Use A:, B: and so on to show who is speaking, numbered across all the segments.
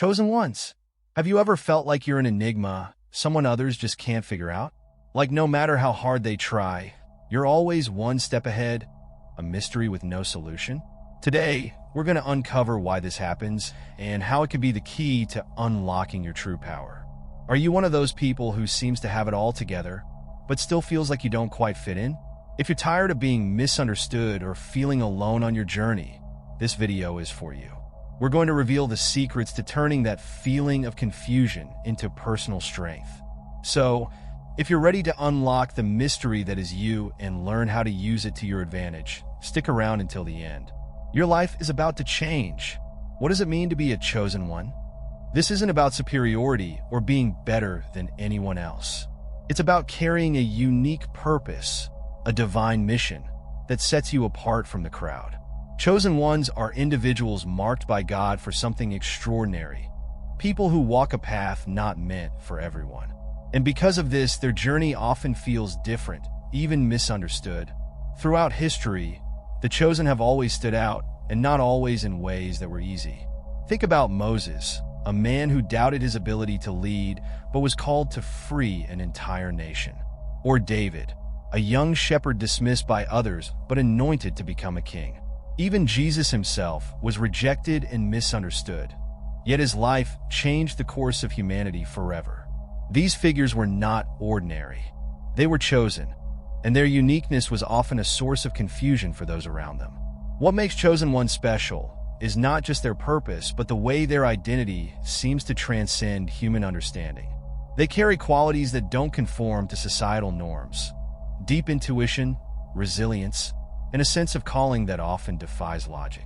A: Chosen ones. Have you ever felt like you're an enigma, someone others just can't figure out? Like no matter how hard they try, you're always one step ahead, a mystery with no solution? Today, we're going to uncover why this happens and how it could be the key to unlocking your true power. Are you one of those people who seems to have it all together, but still feels like you don't quite fit in? If you're tired of being misunderstood or feeling alone on your journey, this video is for you. We're going to reveal the secrets to turning that feeling of confusion into personal strength. So, if you're ready to unlock the mystery that is you and learn how to use it to your advantage, stick around until the end. Your life is about to change. What does it mean to be a chosen one? This isn't about superiority or being better than anyone else. It's about carrying a unique purpose, a divine mission that sets you apart from the crowd. Chosen ones are individuals marked by God for something extraordinary, people who walk a path not meant for everyone. And because of this, their journey often feels different, even misunderstood. Throughout history, the chosen have always stood out, and not always in ways that were easy. Think about Moses, a man who doubted his ability to lead, but was called to free an entire nation. Or David, a young shepherd dismissed by others, but anointed to become a king. Even Jesus himself was rejected and misunderstood, yet his life changed the course of humanity forever. These figures were not ordinary. They were chosen, and their uniqueness was often a source of confusion for those around them. What makes chosen ones special is not just their purpose, but the way their identity seems to transcend human understanding. They carry qualities that don't conform to societal norms: deep intuition, resilience, and a sense of calling that often defies logic.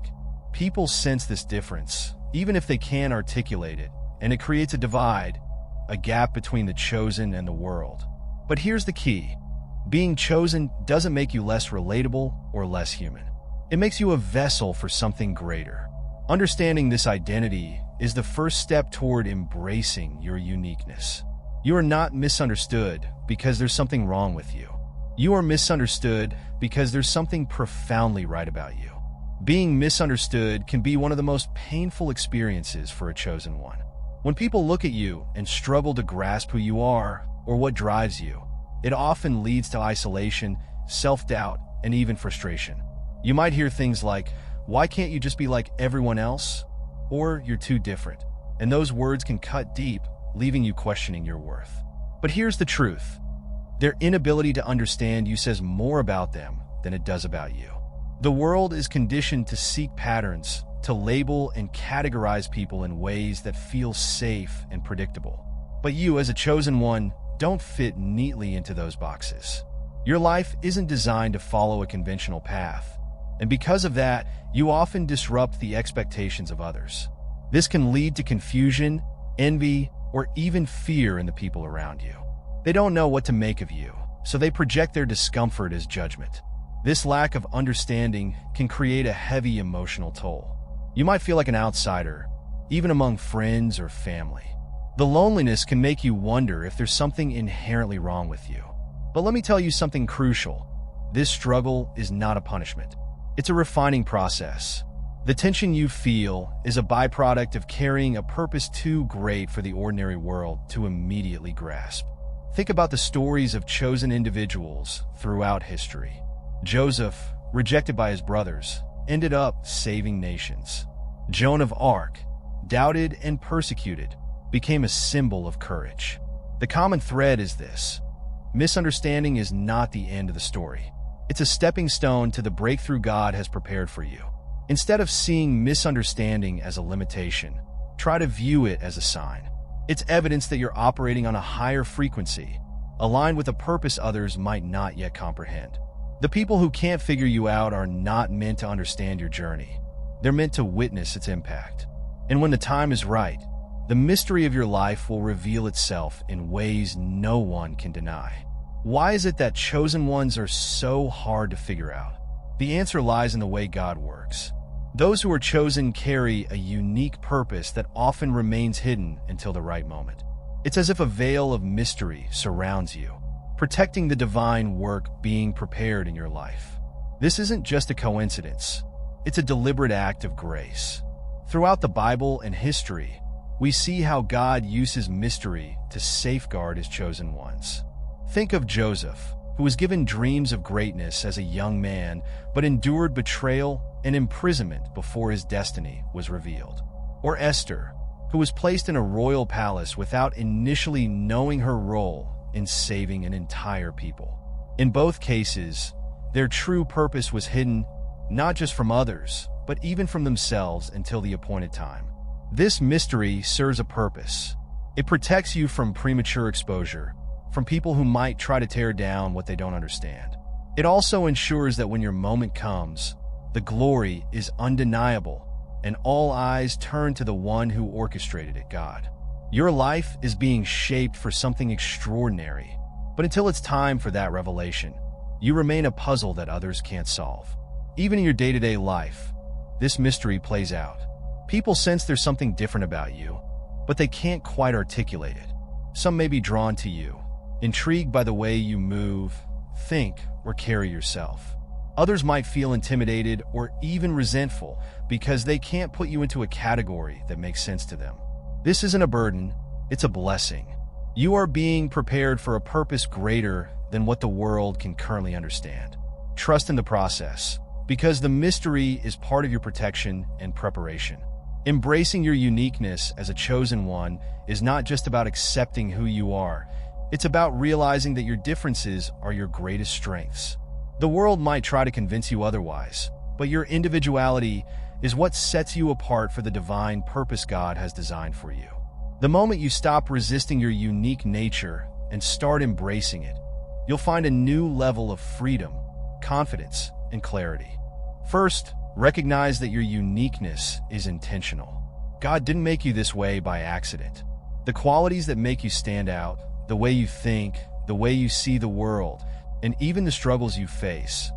A: People sense this difference, even if they can't articulate it, and it creates a divide, a gap between the chosen and the world. But here's the key. Being chosen doesn't make you less relatable or less human. It makes you a vessel for something greater. Understanding this identity is the first step toward embracing your uniqueness. You are not misunderstood because there's something wrong with you. You are misunderstood because there's something profoundly right about you. Being misunderstood can be one of the most painful experiences for a chosen one. When people look at you and struggle to grasp who you are or what drives you, it often leads to isolation, self-doubt, and even frustration. You might hear things like, "Why can't you just be like everyone else?" Or "You're too different." And those words can cut deep, leaving you questioning your worth. But here's the truth. Their inability to understand you says more about them than it does about you. The world is conditioned to seek patterns, to label and categorize people in ways that feel safe and predictable. But you, as a chosen one, don't fit neatly into those boxes. Your life isn't designed to follow a conventional path, and because of that, you often disrupt the expectations of others. This can lead to confusion, envy, or even fear in the people around you. They don't know what to make of you, so they project their discomfort as judgment. This lack of understanding can create a heavy emotional toll. You might feel like an outsider, even among friends or family. The loneliness can make you wonder if there's something inherently wrong with you. But let me tell you something crucial. This struggle is not a punishment. It's a refining process. The tension you feel is a byproduct of carrying a purpose too great for the ordinary world to immediately grasp. Think about the stories of chosen individuals throughout history. Joseph, rejected by his brothers, ended up saving nations. Joan of Arc, doubted and persecuted, became a symbol of courage. The common thread is this: misunderstanding is not the end of the story. It's a stepping stone to the breakthrough God has prepared for you. Instead of seeing misunderstanding as a limitation, try to view it as a sign. It's evidence that you're operating on a higher frequency, aligned with a purpose others might not yet comprehend. The people who can't figure you out are not meant to understand your journey. They're meant to witness its impact. And when the time is right, the mystery of your life will reveal itself in ways no one can deny. Why is it that chosen ones are so hard to figure out? The answer lies in the way God works. Those who are chosen carry a unique purpose that often remains hidden until the right moment. It's as if a veil of mystery surrounds you, protecting the divine work being prepared in your life. This isn't just a coincidence. It's a deliberate act of grace. Throughout the Bible and history, we see how God uses mystery to safeguard his chosen ones. Think of Joseph, who was given dreams of greatness as a young man, but endured betrayal and imprisonment before his destiny was revealed. Or Esther, who was placed in a royal palace without initially knowing her role in saving an entire people. In both cases, their true purpose was hidden not just from others, but even from themselves until the appointed time. This mystery serves a purpose. It protects you from premature exposure, from people who might try to tear down what they don't understand. It also ensures that when your moment comes, the glory is undeniable and all eyes turn to the one who orchestrated it, God. Your life is being shaped for something extraordinary, but until it's time for that revelation, you remain a puzzle that others can't solve. Even in your day-to-day life, this mystery plays out. People sense there's something different about you, but they can't quite articulate it. Some may be drawn to you, intrigued by the way you move, think, or carry yourself. Others might feel intimidated or even resentful because they can't put you into a category that makes sense to them. This isn't a burden, it's a blessing. You are being prepared for a purpose greater than what the world can currently understand. Trust in the process, because the mystery is part of your protection and preparation. Embracing your uniqueness as a chosen one is not just about accepting who you are. It's about realizing that your differences are your greatest strengths. The world might try to convince you otherwise, but your individuality is what sets you apart for the divine purpose God has designed for you. The moment you stop resisting your unique nature and start embracing it, you'll find a new level of freedom, confidence, and clarity. First, recognize that your uniqueness is intentional. God didn't make you this way by accident. The qualities that make you stand out, the way you think, the way you see the world, and even the struggles you face,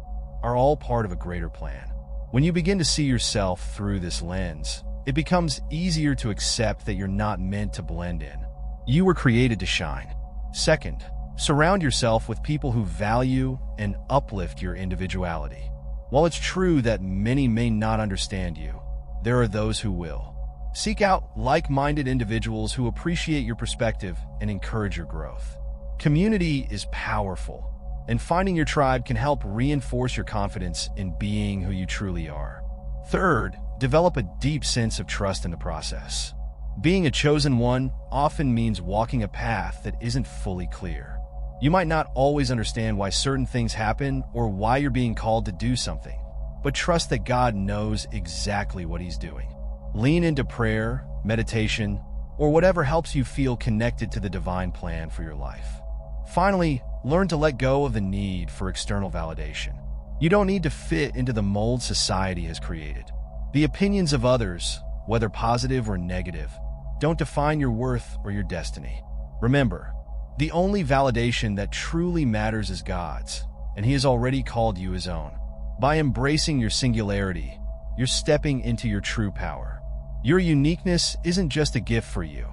A: are all part of a greater plan. When you begin to see yourself through this lens, it becomes easier to accept that you're not meant to blend in. You were created to shine. Second, surround yourself with people who value and uplift your individuality. While it's true that many may not understand you, there are those who will. Seek out like-minded individuals who appreciate your perspective and encourage your growth. Community is powerful, and finding your tribe can help reinforce your confidence in being who you truly are. Third, develop a deep sense of trust in the process. Being a chosen one often means walking a path that isn't fully clear. You might not always understand why certain things happen or why you're being called to do something, but trust that God knows exactly what He's doing. Lean into prayer, meditation, or whatever helps you feel connected to the divine plan for your life. Finally, learn to let go of the need for external validation. You don't need to fit into the mold society has created. The opinions of others, whether positive or negative, don't define your worth or your destiny. Remember, the only validation that truly matters is God's, and He has already called you His own. By embracing your singularity, you're stepping into your true power. Your uniqueness isn't just a gift for you,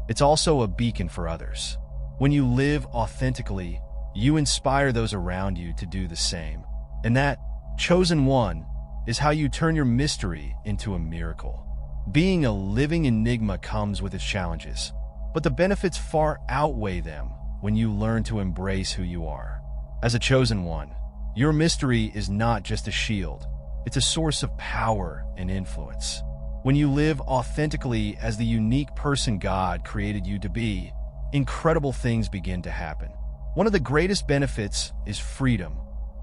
A: it's also a beacon for others. When you live authentically, you inspire those around you to do the same. And that chosen one is how you turn your mystery into a miracle. Being a living enigma comes with its challenges, but the benefits far outweigh them when you learn to embrace who you are. As a chosen one, your mystery is not just a shield, it's a source of power and influence. When you live authentically as the unique person God created you to be, incredible things begin to happen. One of the greatest benefits is freedom.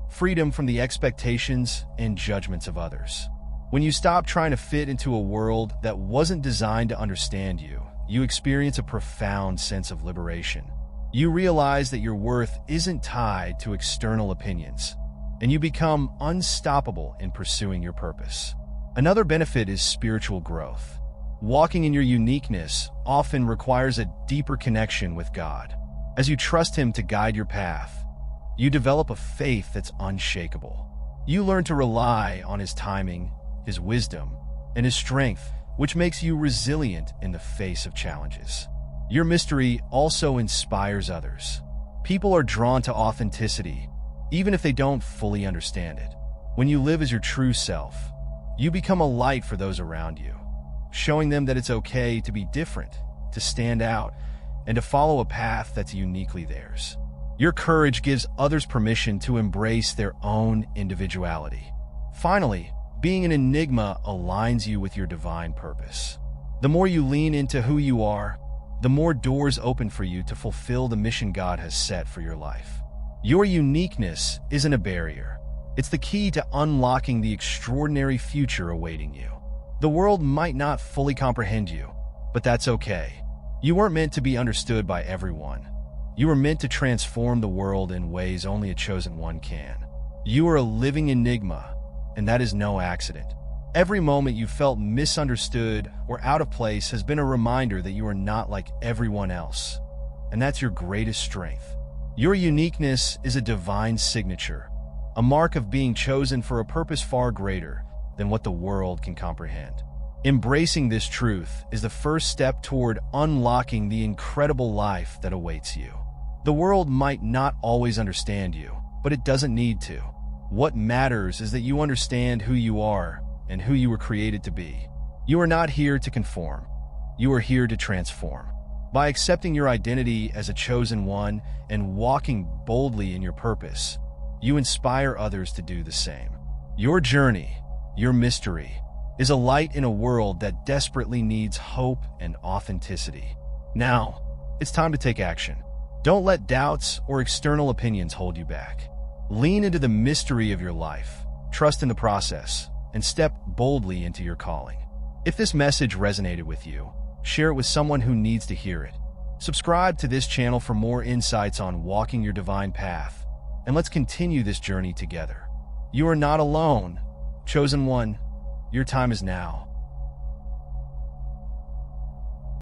A: Freedom from the expectations and judgments of others. When you stop trying to fit into a world that wasn't designed to understand you, you experience a profound sense of liberation. You realize that your worth isn't tied to external opinions, and you become unstoppable in pursuing your purpose. Another benefit is spiritual growth. Walking in your uniqueness often requires a deeper connection with God. As you trust Him to guide your path, you develop a faith that's unshakable. You learn to rely on His timing, His wisdom, and His strength, which makes you resilient in the face of challenges. Your mystery also inspires others. People are drawn to authenticity, even if they don't fully understand it. When you live as your true self, you become a light for those around you. showing them that it's okay to be different, to stand out, and to follow a path that's uniquely theirs. Your courage gives others permission to embrace their own individuality. Finally, being an enigma aligns you with your divine purpose. The more you lean into who you are, the more doors open for you to fulfill the mission God has set for your life. Your uniqueness isn't a barrier. It's the key to unlocking the extraordinary future awaiting you. The world might not fully comprehend you, but that's okay. You weren't meant to be understood by everyone. You were meant to transform the world in ways only a chosen one can. You are a living enigma, and that is no accident. Every moment you felt misunderstood or out of place has been a reminder that you are not like everyone else, and that's your greatest strength. Your uniqueness is a divine signature, a mark of being chosen for a purpose far greater than what the world can comprehend. Embracing this truth is the first step toward unlocking the incredible life that awaits you. The world might not always understand you, but it doesn't need to. What matters is that you understand who you are and who you were created to be. You are not here to conform. You are here to transform. By accepting your identity as a chosen one and walking boldly in your purpose, you inspire others to do the same. Your journey, your mystery, is a light in a world that desperately needs hope and authenticity. Now, it's time to take action. Don't let doubts or external opinions hold you back. Lean into the mystery of your life, trust in the process, and step boldly into your calling. If this message resonated with you, share it with someone who needs to hear it. Subscribe to this channel for more insights on walking your divine path, and let's continue this journey together. You are not alone. Chosen one, your time is now.